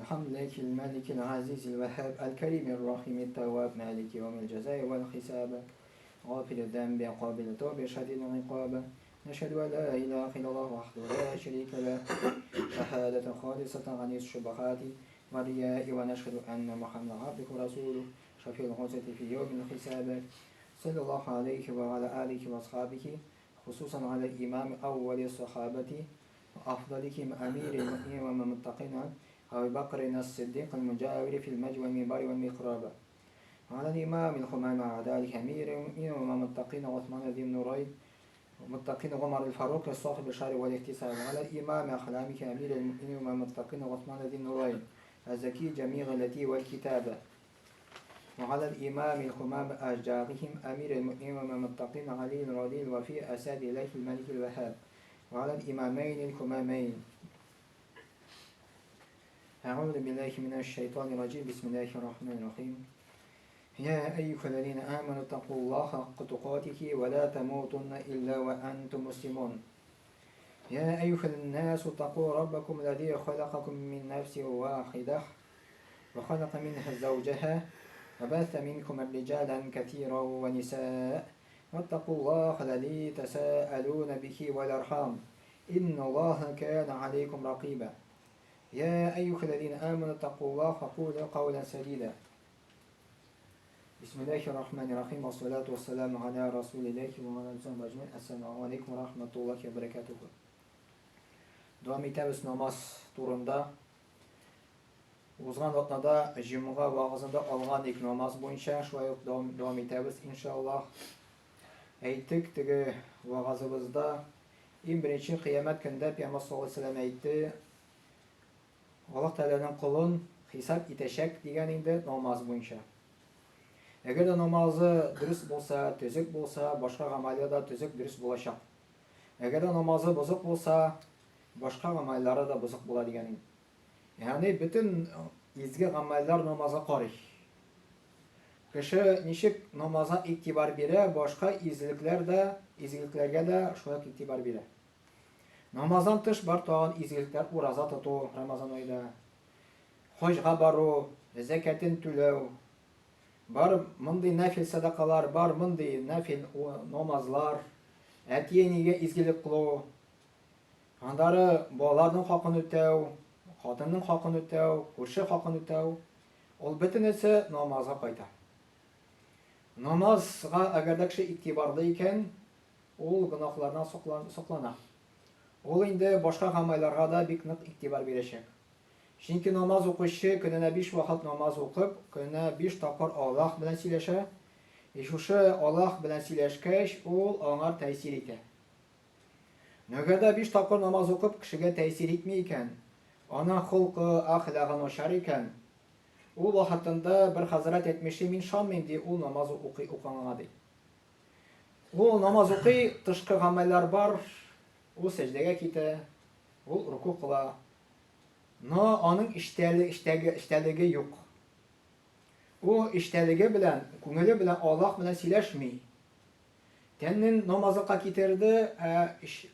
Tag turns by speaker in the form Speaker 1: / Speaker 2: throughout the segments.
Speaker 1: الحمد لله الملك العزيز الوهاب الكريم الرحيم التواب مالك يوم الجزاء والحساب غافل الذنب قابل التوب شديد العقاب نشهد أن لا إله إلا الله وحده لا شريك له شهادة خالصة عن الشبهات والرياء ونشهد أن محمدا عبده ورسوله شفيع الغزة في يوم الحساب صلى الله عليه وعلى آله وأصحابه خصوصا على الإمام أول الصحابة وأفضلهم أمير المؤمنين ومتقين أبي بكر الصديق المجاور في المجد والمنبر والمخراب وعلى الإمام الخمام مع ذلك أمير المؤمنين ومتقين عثمان ذي النورين ومتقين عمر الفاروق صاحب الشرع والاحتساب وعلى الإمام أخلامك أمير المؤمنين ومتقين عثمان ذي النورين الزكي جميع التي والكتابة وعلى الإمام الخمام أشجارهم أمير المؤمنين ومتقين علي الرضي الوفي أساد إليه الملك الوهاب وعلى الإمامين الخمامين أعوذ بالله من الشيطان الرجيم بسم الله الرحمن الرحيم يا أيها الذين آمنوا اتقوا الله حق تقاته ولا تموتن إلا وأنتم مسلمون يا أيها الناس اتقوا ربكم الذي خلقكم من نفس واحدة وخلق منها زوجها وبث منكم رجالا كثيرا ونساء واتقوا الله الذي تساءلون به والأرحام إن الله كان عليكم رقيبا يا أيها الذين آمنوا اتقوا الله وقولوا قولا سديدا بسم الله الرحمن الرحيم والصلاة والسلام على رسول الله وعلى آله أجمعين السلام عليكم ورحمة الله وبركاته. Devam etemiz namaz turunda. Uzgan otnada cümğa vaazında algan ilk namaz boyunca şöyle devam etemiz inşallah. Ayttık tege vaazımızda en birinci kıyamet günde Peygamber sallallahu aleyhi ve sellem aytdı. Allah Teala'nın kulun hesap itecek deganinde namaz boyunca. Eğer de namazı dürüst bolsa, tüzük bolsa, başka ameliyata da tüzük dürüst bulacak. Eğer de namazı bozuk bolsa, başka amellara da bozuk bola deganin. Yani bütün izgi ameller namaza qarış. Kişi nişik namaza itibar bire, başka izgiliklerge de şoyak itibar bire. Namazdan tış bar tağın izgilikler uraza tutu Ramazan ayda. Hocga baru, zeketin tülev. Bar mındı nafil sadakalar, bar mındı nafil namazlar. Etiyenige izgilik kılu. Andarı boğaların hakkını ötev, kadının hakkını ötev, kurşu hakkını ötev. Ol bütün ise namaza kayda. Namazga eğer de kişi itibarlıyken, ol günahlardan soklana. Ol indi başka amellerga da bir nık itibar verecek. Çünkü namaz okuşu gününe 5 vakit namaz okup, gününe 5 tapar Allah bilen sileşe. Şu Allah bilen sileşkeş, ol ona tesir ete. Nögerde 5 tapar namaz okup kişiye tesir etmeyken, ona hulkı, ahlakı noşar iken, ol vaxtında bir hazret etmişi min şanmen diye ol namaz okuyanladı. Ol namaz okuy, dışkı ameller var, o secdeye kite, o ruku kıla. No, onun işteliği yok. O işteliği bilen, kungeli bilen Allah bilen sileşmi. Tenin namazı kakitirdi,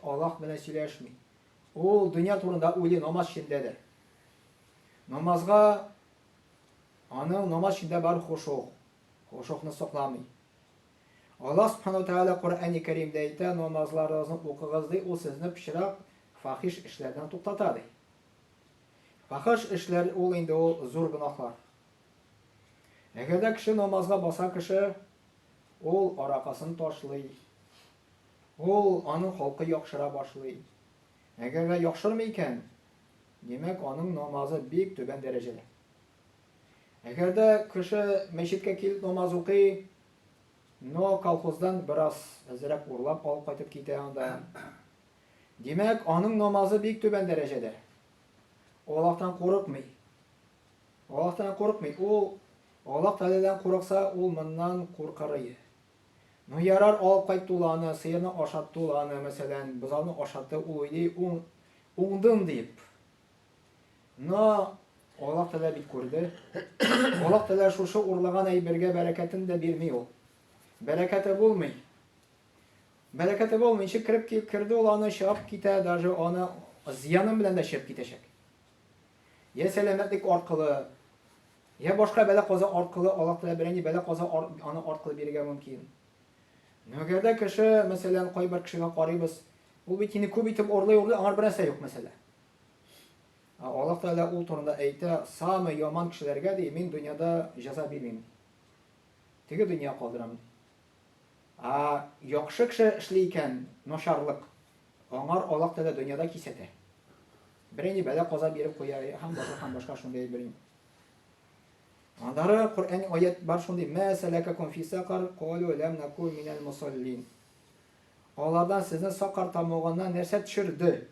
Speaker 1: Allah bilen sileşmi. O dünya turunda uli namaz şindedir. Namazga, onun namaz şinde var hoşuq. Hoşuqni soqlamı. Allah subhanahu teala Kur'an-ı Kerim'de ise namazlarınızı okuyunuzda o sizni pişirip fahiş işlerden tuktatadı. Fahiş işler ol indi o zor günahlar. Eğer de kişi namazga basa kişi ol arakasını taşlay. Ol onun halkı yakşıra başlay. Eğer de yakşırmayken demek onun namazı büyük tüben derecede. Eğer de kişi meşitke kilip namaz okuy, no kolxozdan biraz azırak urlap alıp qaytıp kite anda. Demek onun namazı büyük tüben derecede. Allah'tan korkmay. Allah'tan korkmay. O Allah Teala'dan korksa ol bundan korkarıyı. No yarar alıp qaytı ulanı, sıyırını aşattı ulanı mesela, buzalını aşattı uydu, ondun deyip. No Allah Teala bit kurdu. Allah Teala şu urlagan ayberge bereketini de vermiyor. Bereketi bulmay. Bereketi bulmayınca kirdi olanı şap kite, даже ona ziyanın bilen de şap kitecek. ya selametlik arkalı, ya başka bela kaza arkalı, Allah Teala birini bela kaza ana arkalı biriga mümkün. Nögerde kişi mesela koy bir kişiye qarıyız. Bu bitini küp itip orlay ama bir narsa yok mesela. Allah Teala ul torunda ayta sami yaman kişilerge de men dünyada jaza bilmeyim. Tege dünya kaldıram. Yaxşı kişi işleyken noşarlık. Onlar Allah Teala dünyada kisete. Birini bela kaza berip koyar, hem başka şunday birini. Andara Kur'an ayet var şunday: "Ma salakakum fi saqar? Qalu lam nakun minel musallin." Onlardan sizin sakar tamog'andan nersa tushirdi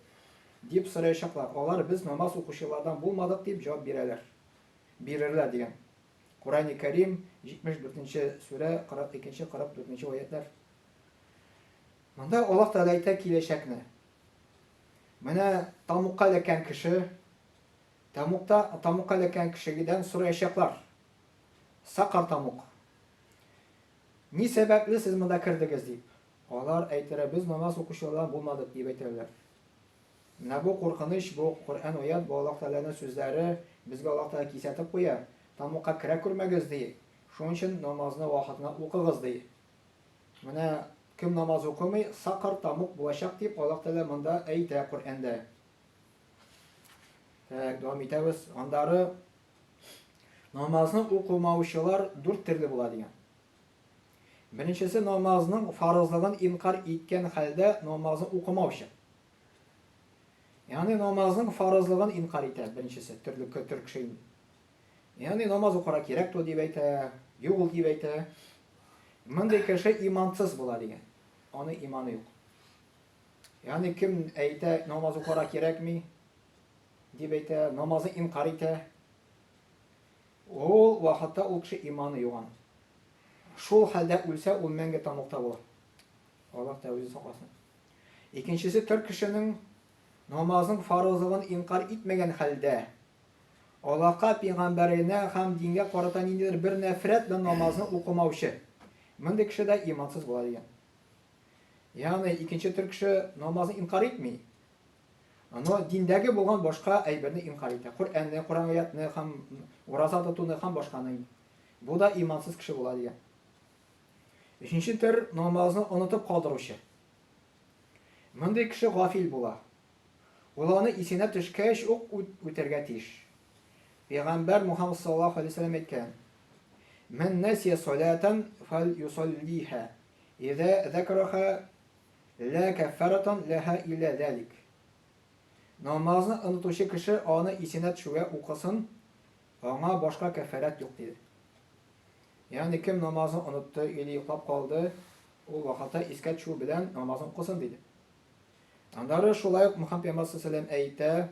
Speaker 1: deb so'rayishaqlar. Onlar biz namoz o'quvchilardan bo'lmadik deb javob berirlar degan. Qur'oni Karim 74-sura 42-44 oyatlar. Bunda Allah Teala ayta kelishakni. Mana tamuqqa lekan kishi tamuqqa lekan kishidan so'rayishaqlar. Saqar tamuq. Ni sababli siz bunda kirdingiz deb. Onlar aytara biz namoz o'quvchilardan bo'lmadik deb aytadilar. Mana bu qo'rqinish, bu Qur'on oyat, bu Alloh taolaning so'zlari bizga Alloh taolo kesatib qo'ya. Tamuqqa kira ko'rmagiz deydi. Shuning uchun namozni vaqtida o'qigiz deydi. Mana kim namoz o'qimay saqar tamuq bo'lashaq deb Alloh taolo bunda aytadi Qur'onda. Davom etamiz. Andari namozni o'qimovchilar 4 turli bo'ladi degan. Birinchisi namozning farzligini inkor etgan holda namozni o'qimovchi. Ya'ni namozning farzligini inkor etadi birinchisi turli kishi. Ya'ni namoz o'qira kerak deb aytadi, yo'q deb aytadi. Bunday kishi iymonsiz bo'ladi degan. Onun imanı yo'q. Ya'ni kim aytadi namoz o'qira kerakmi deb aytadi, namozni inkor etadi. O vaqtda u kishi iymoni yo'q. Şu halde ölse ölmenge tamuqta olur. Allah da özü saqlasın. İkincisi Türk kişinin namazın farzlığını inkar etmegen halde Allah'a, peygamberine hem dinge qaratan indiler bir nefret ve namazını okumavşı. Bunday kişi de imansız болады degan. Yani ikinci Türk kişi namazını inkar etmiyor. Ama dindagi bo'lgan boshqa ayberni inkar etadi. Qur'on oyatni ham, orazat tutuni ham boshqani. Bu da imansız kişi bo'ladi degan. Üçüncü tür namazını unutup kaldırışı. Bunday kişi gafil bo'lar. Ularni esine tushgach o'tirga tiyish. Peygamber Muhammed sallallahu aleyhi ve sellem aytgan: "Men nasiya salatan falyusalliha. İza zakaraha la kaffaratan laha illa zalik." Namazını unutuvchi kishi onu esine tushga o'qisin, ona boshqa kaffarat yo'q dedi. Yani kim namazını unuttu, eli yıkıp kaldı, o vakitte iskat şu bilen namazını okusun dedi. Andarı şolay Muhammed Peygamber sallallahu aleyhi ve sellem ayette: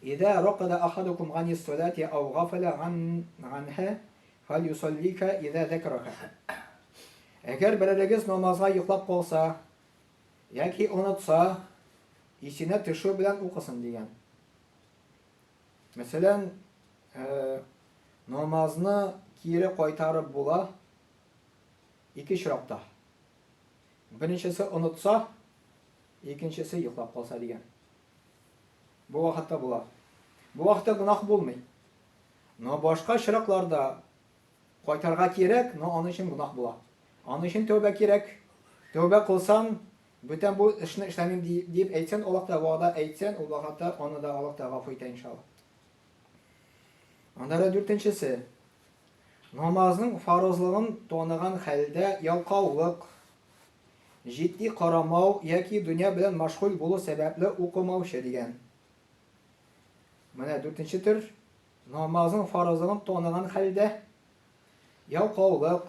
Speaker 1: "İza raqada ahadukum anis salati aw ghafala anha falyusallika iza zakaraha." Eğer biriniz namaza yıkıp kalsa, ya ki unutsa, isine tüşü bilen okusun diyen. Mesela namazını kiri qaytarib bo'la iki shirokda. Birinchisi unutsa, ikinchisi yiqlab qolsa degan. Bu vaqtda bo'la. Bu vaqtda gunoh bo'lmaydi. No boshqa shiroklarda qaytarga kerak, no onun uchun gunoh bo'la. Onun uchun tövbe kerak. Tövbe qilsam, bütün bu ishni ishlamayman deb aytsan, Alloh da va'da aytsan, u vaqtda onu da Alloh da g'afur etadi inshaalloh. Andara dörtüncüsü namazın farzlığını tanıgan halde yalqavlık, ciddi qaramav yoki dünya bilan mashg'ul bo'lish sababli o'qimavchi degan. Mana 4-chi tur namazın farzlığını tanıgan halde yalqavlık,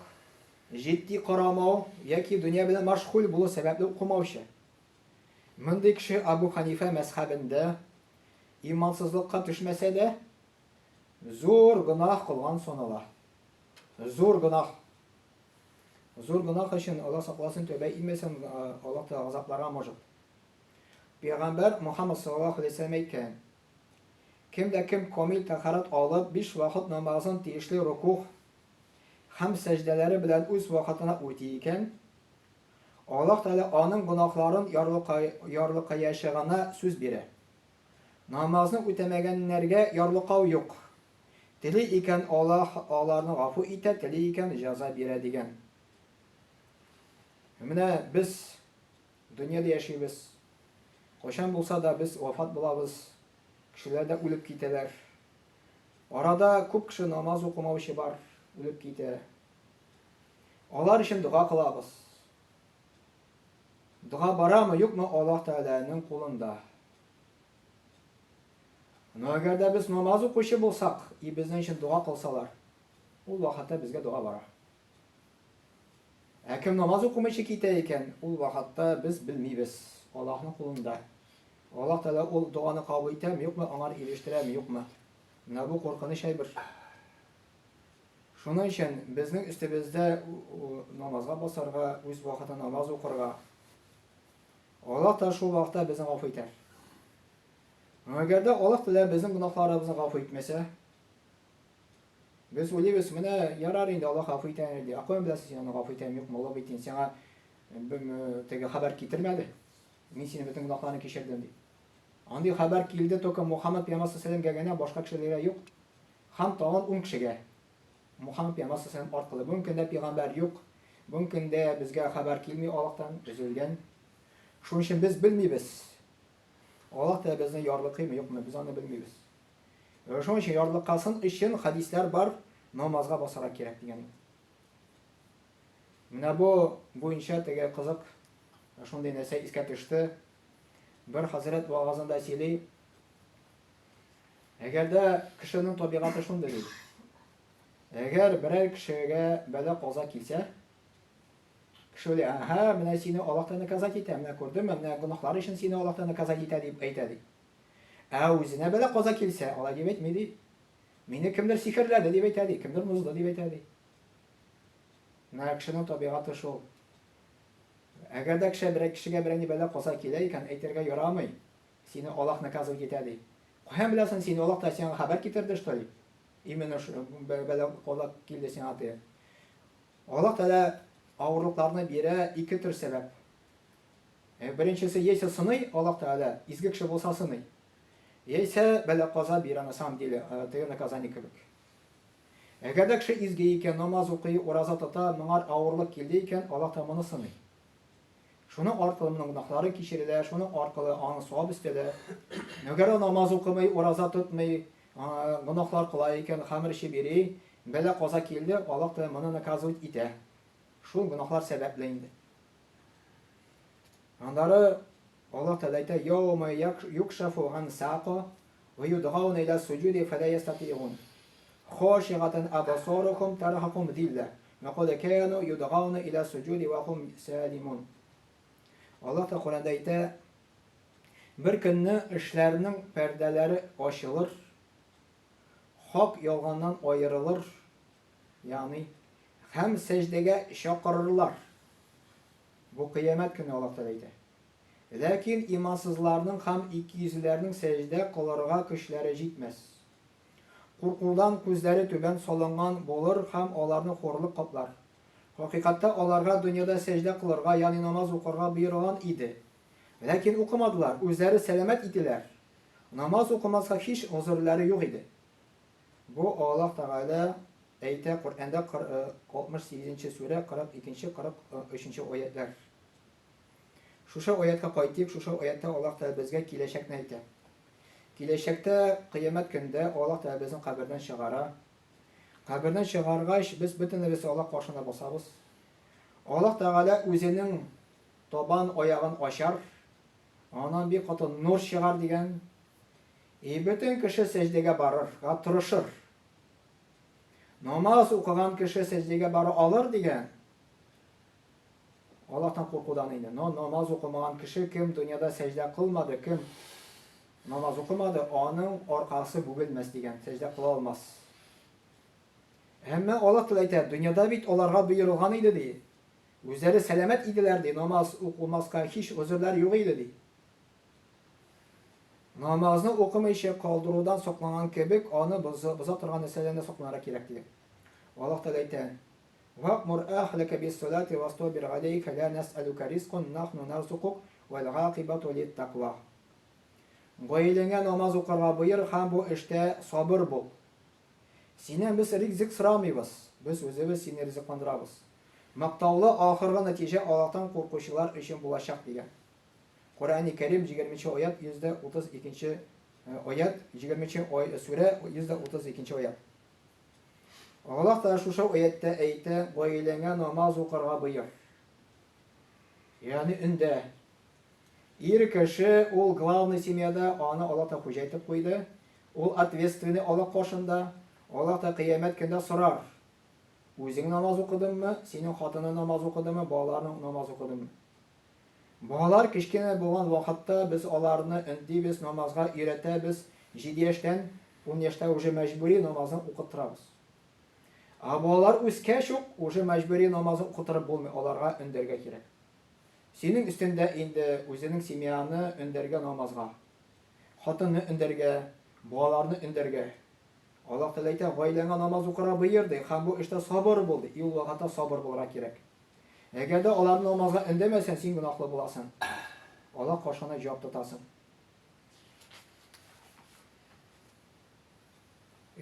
Speaker 1: ciddi qaramav yoki dünya bilan mashg'ul bo'lish sababli o'qimavchi. Bunday kishi Abu Hanifa mazhabida imansizlikqa tushmasa da zo'r gunoh qilgan so'nalar. Zo'r gunoh. Zo'r gunoh için Allah saqlasin, tövbe etmesin, Allah da azaplarga mojib. Peygamber Muhammed sallallahu aleyhi ve sellem aytgan: "Kimda kim komil tahorat olib 5 vaqt namozini tegishli ruku' ham sajdalari bilan o'z vaqtini o'taydi ekan, Allah Teala onun gunohlarini yorliqqa yashig'ini so'z beradi. Namazını ötemegenlerge yarlıqav yok. Dili iken Allah onlarni g'afu etadi, dili iken jazo beradigan. Mana biz dunyoda yashaymiz. Qachon bo'lsa da biz vafot bo'lamiz. Kishilar da o'lib ketadilar. Orada ko'p kishi namoz o'qimovchi bor, o'lib ketadi. Ular uchun duo qilamiz. Duo borami, yo'qmi Alloh taolaning qo'lida. Agarda biz namoz o'qishchi bo'lsak, bizning uchun duo qilsalar, u vaqtda bizga duo boradi. Kim namoz o'qimaychi ketadi ekan, u vaqtda biz bilmaymiz. Allohning qo'lida. Alloh taolo u duoni qabul etadimi, yo'qmi, ongor erishtiradimi, yo'qmi? Mana bu qo'rqinch bir. Shuning uchun bizning ustimizda namozga bosarga, o'z vaqtida namoz o'qirga Alloh taolo shu vaqtda bizni g'afur etadi. Agarda Alloh taolo bizning gunohlarimizni g'afur etmasa, biz o'ylaymiz, mana yarar endi Alloh g'afur etadi deb. Aqo'm bilasiz, yana g'afur etadi yo'qmi? Alloh aytgan senga tega xabar keltirmadi. Men seni butun gunohlarni kechirdim deb. Andi xabar keldi, to'ka Muhammad payg'ambar sollallohu alayhi vasallam kelganda boshqa kishilar yo'q. Ham tog'on 10 kishiga. Muhammad payg'ambar sollallohu alayhi vasallam orqali mumkinda payg'ambar yo'q. Mumkinda bizga xabar kelmay Allohdan uzilgan. Shuning uchun biz bilmaymiz. Alloh taolo bizni yorliqimi yo'qmi, biz uni bilmaymiz. Shuning uchun yorliq qilsin uchun hadislar bor, namozga bosara kerak degan. Mana bu bo'yicha tega qiziq shunday narsa esga tushdi. Bir hazrat va'zida aytili, agarda kishining tabiati shunday deydi. Agar biror kishiga balo qazo kelsa, kishi o'ylaydi, "Ha, mana seni Allohdan qazo etadi, mana ko'rdim, mana gunohlari uchun seni Allohdan qazo etadi" deb aytadi. O'zine balo qazo kelsa, Alloh deb aytmaydi. Meni kimdir sehrladi deb aytadi, kimdir muzdi deb aytadi. Mana kishining tabiati shu. Agarda kishiga birini balo qazo kelsa ekan, aytirga yoramay, seni Allohning qazo etadi. Qo'yam bilasan, seni Alloh da senga xabar keltirdi shtoli. Именно shu balo qazo keldi sen ati. Alloh taolo og'riqlarni bera ikki tur sabab. Birinchisi yesa sinay, Alloh taolo izgi kishi bo'lsa sinay. Yesa balo qazo bera na samom деле, это наказание kibik. Agarda kishi izgi ekan, namoz o'qiy, roza tuta, mengar og'irlik keldi ekan, Alloh taolo uni sinay. Şunu orqali uning gunohlari kechiriladi, shuni orqali uni savob istadi. Agar namoz o'qimay, roza tutmay, gunohlar qilay ekan, xamir ishi beri, balo qazo keldi, Alloh taolo meni nakazot etadi. Shu gunohlar sabablaydi. Andari Alloh taolo aytadi: "Yawma yukshafu an saqa va yud'auna ila sujudi fala yastati'un. Khashi'atan absaruhum tarhaquhum dhillah. Wa qad kanu yud'auna ila sujudi wa hum salimun." Allah da Qur'onda aytadi, bir kunni ishlarining pardalari ochilar, haq yolg'ondan ayrilar, ya'ni ham sajdaga chaqirillar. Bu qiyomat kuni Alloh taolo aytadi. Lekin imonsizlarning ham ikkiyuzlarning sajda qilishiga kuchlari yetmas. Qo'rquvdan ko'zlari tuban solingan bo'lar, ham ularni xo'rlik qoplar. Haqiqatda ularga dunyoda sajda qilarga, ya'ni namoz o'qirga buyurilgan edi. Lekin o'qimadilar, o'zlari salomat edilar. Namoz o'qimasga hech uzrlari yo'q edi. Bu Alloh taolo aytadi Qur'onda 68-sura 42-43 oyatlar. Shusha oyatga qaytib, shusha oyatda Alloh taolo bizga kelajakni aytadi. Kelajakda qiyomat kunida Alloh taolo bizni qabrdan chiqaradi. Qabrdan chiqargach biz butunligimiz Alloh qoshida bosamiz. Alloh taolo o'zining toban oyog'ini ochar, ondan bir qator nur chiqar degan. Butun kishi sajdaga borar, turishir. Namoz o'qigan kishi sajdaga bora olar degan. Allohdan qo'rquvdan edi. Namoz o'qimagan kishi kim dunyoda sajda qilmadi, kim namoz o'qimadi, onun orqasi bugilmas degan, sajda qila olmas. Hamma Alloh taolo aytadi, dunyoda bit ularga buyurilgan edi deydi. O'zlari salomat edilar deydi, namoz o'qimasga hech uzrlar yo'q edi deydi. Namozni o'qimayshi qoldiruvdan saqlanan kebik, oni buza turgan narsalardan saqlanara kerak deydi. Alloh taolo aytadi: "Wa'mur ahlaka bis-salati wastabir 'alayha la nas'aluka rizqan nahnu narzuquk wal 'aqibatu lit-taqwa." Gailenge namaz okurga buyur, hem bu işte sabır bul. Sinen biz rizik sıramayız. Biz özümüz seni riziklandırabız. Maktavlı ahırga netice Allah'tan korkuşular için bulaşak diye. Kur'an-ı Kerim 20. ayet %32. Ayet 20. sure %32. ayet. Allah da şu ayette eyte gailenge namaz okurga buyur. Yani ünde İr kişi ol главный семьяда, ana Allah da hoca etip koydu. Ol ответственный Allah koşunda. Allah da kıyamet günde sorar. Özün namaz okudun mu? Senin hatının namaz okudun mu? Bağlarının namaz okudun mu? Bağlar kişkine boğan vakitte biz onlarını indi biz namazga öğrete biz 7 yaştan 10 yaşta уже mecburi namazını okuttırabız. Bağlar üskeş yok, уже mecburi namazını okutturab bulmuyor. Onlarga önderge gerek. Senin üstünde indi özünün simyanı önderge namazga. Hatını önderge, bağlarını önderge. Allah Teala ayta gailenge namaz okura buyurdu. Hem bu işte sabır buldu. İl vakitte sabır bulmak gerek. Eğer de onların namazga öndemesen sen günahlı bulasın. Allah karşına cevap tutasın.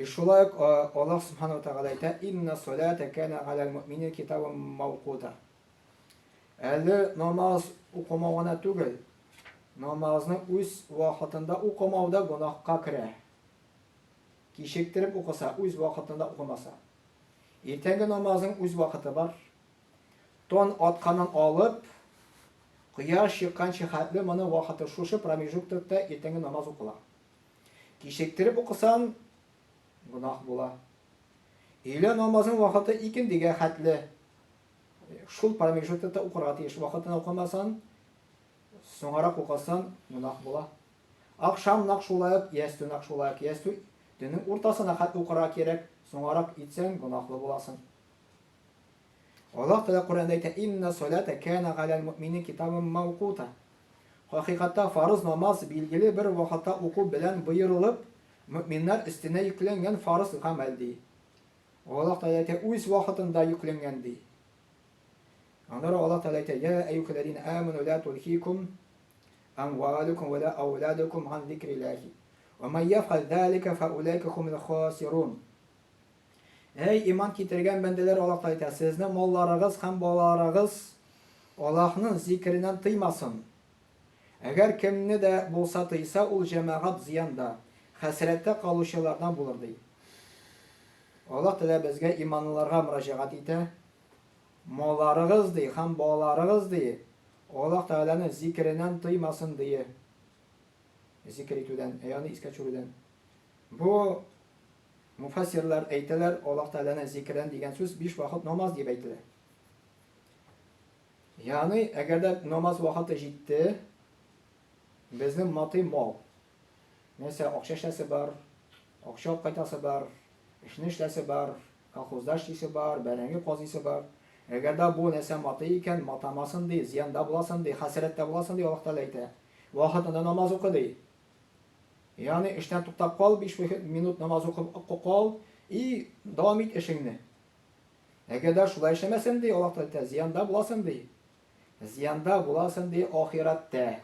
Speaker 1: Şulay Allah Subhanahu ve Teala ayta inna salate kana alel mu'minin kitabun mevquta. Eli namaz okumağına tügül, namazını öz vakitinde okumavda günahka kire. Kişiktirip okusa, öz vakitinde okumasa. Ertenge namazın öz vakiti var. Ton atkanın alıp, kıyaş çıkan çıkartlı mana vakiti şuşu pramijuktukta ertenge namaz okula. Kişiktirip okusan, günah bula. İle namazın vakiti ikindige hatli. Şul pramijuktukta okurga tiyiş vakitini okumasan, soňarak okasan günah bula. Akşam nakşulayıp, yestü nakşulayıp, yestü dünün ortasına hat okura gerek, soňarak itsen günahlı bulasın. Allah Teala Kur'an'da ayta inna salate kana alel mu'minin kitabun mevquta. Hakikatte farz namaz bilgili bir vakitte oku bilen buyurulup müminler üstüne yüklengen farz ameldi. Allah Teala ayta öz vakitinde yüklengendi. Onlara Allah Teala ayta ya eyyuhellezine amenu la tulhikum amwalukum ve la avladukum an zikrillahi. Ve men yef'al zalika fe ulaika humul khasirun. Ey iman getirgen bendeler Allah ayta sizne mallarınız hem balalarınız Allah'ın zikrinden tıymasın. Eğer kimni de bolsa tıysa ol cemaat ziyanda, hasrette kalışılardan bulurdu. Allah Teala bizge imanlılarga müracaat ite. Mallarınız diye hem balalarınız diye Allah Teala'nın zikrinden tıymasın diye. Zikr etüden, yani iskaçuruden. Bu mufassirler eyteler Allah Teala'nın zikrinden diyen söz 5 vakit namaz diye eyteler. Yani eğer de namaz vakiti jitti, bizim maddi mal. Mesela akşam işlesi var, akşam kaytası var, işini işlesi var, kolxozda işlesi var, berengi qazisi var. Eğer de bu nese maddi iken matamasın diye, ziyanda bulasın diye, hasrette bulasın diye Allah Teala eyte. Vakitinde namaz oku diye. Yani işten tutup kal, 5 minut namaz okup kal, devam et işini. Eğer de şulay işlemesin diye Allah Teala ziyanda bulasın diye. Ziyanda bulasın diye ahirette.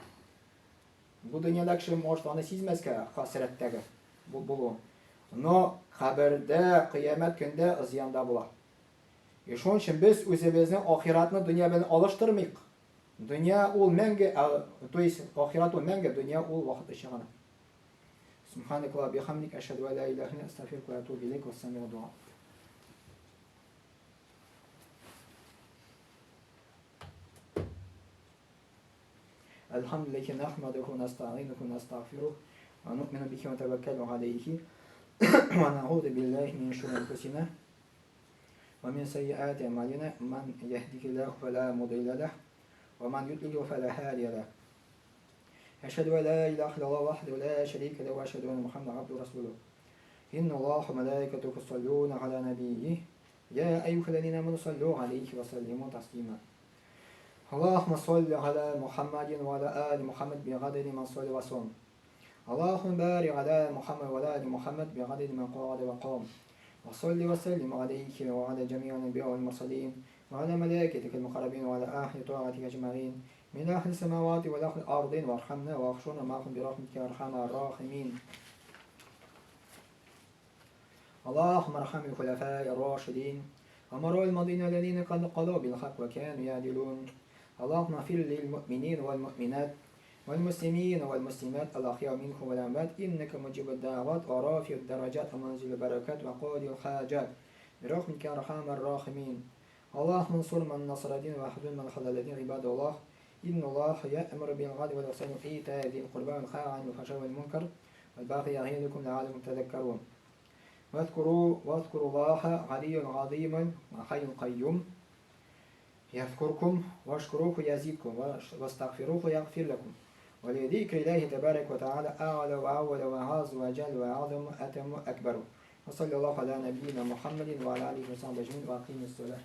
Speaker 1: Bu dünyadaki şey maaşlarını sizmez ki hasretteki bulun. No haberde kıyamet günde ziyanda bula. Şunun için biz özümüzün ahiretini dünya bilen alıştırmayık. Dünya ol menge, ahiret ol menge, dünya ol vakit işığına. Subhanallah bihamdik eşhedü ve la ilahe illa estağfiruke ve etûbü ileyk ve semi'u dua. Elhamdülillah nahmaduhu nestainuhu nestağfiruh ve nu'minu bihi ve tevekkelu aleyhi ve na'ûzu billahi min şururi enfusina ve min seyyiati a'malina men yehdihillahu fela mudille leh ve men yudlilhu fela hadiye leh. Eşhedü ve la ilahe illallah vahdehu la şerike lehu ve eşhedü enne Muhammeden abduhu ve resuluh. İnnallâhe ve melâiketuhu yusallûne alâ nebiyyih ya eyyühellezîne âmenû sallû aleyhi ve sellimû teslîmâ. Allahümme salli ala Muhammedin ve ala ali Muhammed bi gadri men salli ve sallam. Allahümme barik ala Muhammed ve ala ali Muhammed bi gadri men qâde ve qâm. Ve salli ve sellim aleyhi ve ala cemi'an enbiya vel mursalin وعلى ملائكتك المقربين وعلى أهل طاعتك أجمعين من أهل السماوات والأرض الأرضين وارحمنا واغفرنا معكم برحمتك يا أرحم الراحمين. اللهم ارحم الخلفاء الراشدين ومروا الماضين الذين قد قضوا بالحق وكانوا يعدلون. اللهم اغفر للمؤمنين والمؤمنات والمسلمين والمسلمات الأحياء منهم والأموات إنك مجيب الدعوات ورافع الدرجات ومنزل البركات وقاضي الحاجات برحمتك يا أرحم الراحمين. اللهم انصر من نصر الدين واحزن من خذل الدين. عباد الله، إن الله يأمر بالعدل والإحسان وإيتاء ذي القربى وينهى عن الفحشاء والمنكر والبغي يعظكم لعلكم تذكرون. واذكروا الله علي عظيما وحي قيوم يذكركم واشكروه يزيدكم واستغفروه يغفر لكم. ولذكر الله تبارك وتعالى أعلى وأول وأعز وأجل وأعظم وأتم أكبر. وصلى الله على نبينا محمد وعلى آله وصحبه أجمعين وأقيموا الصلاة.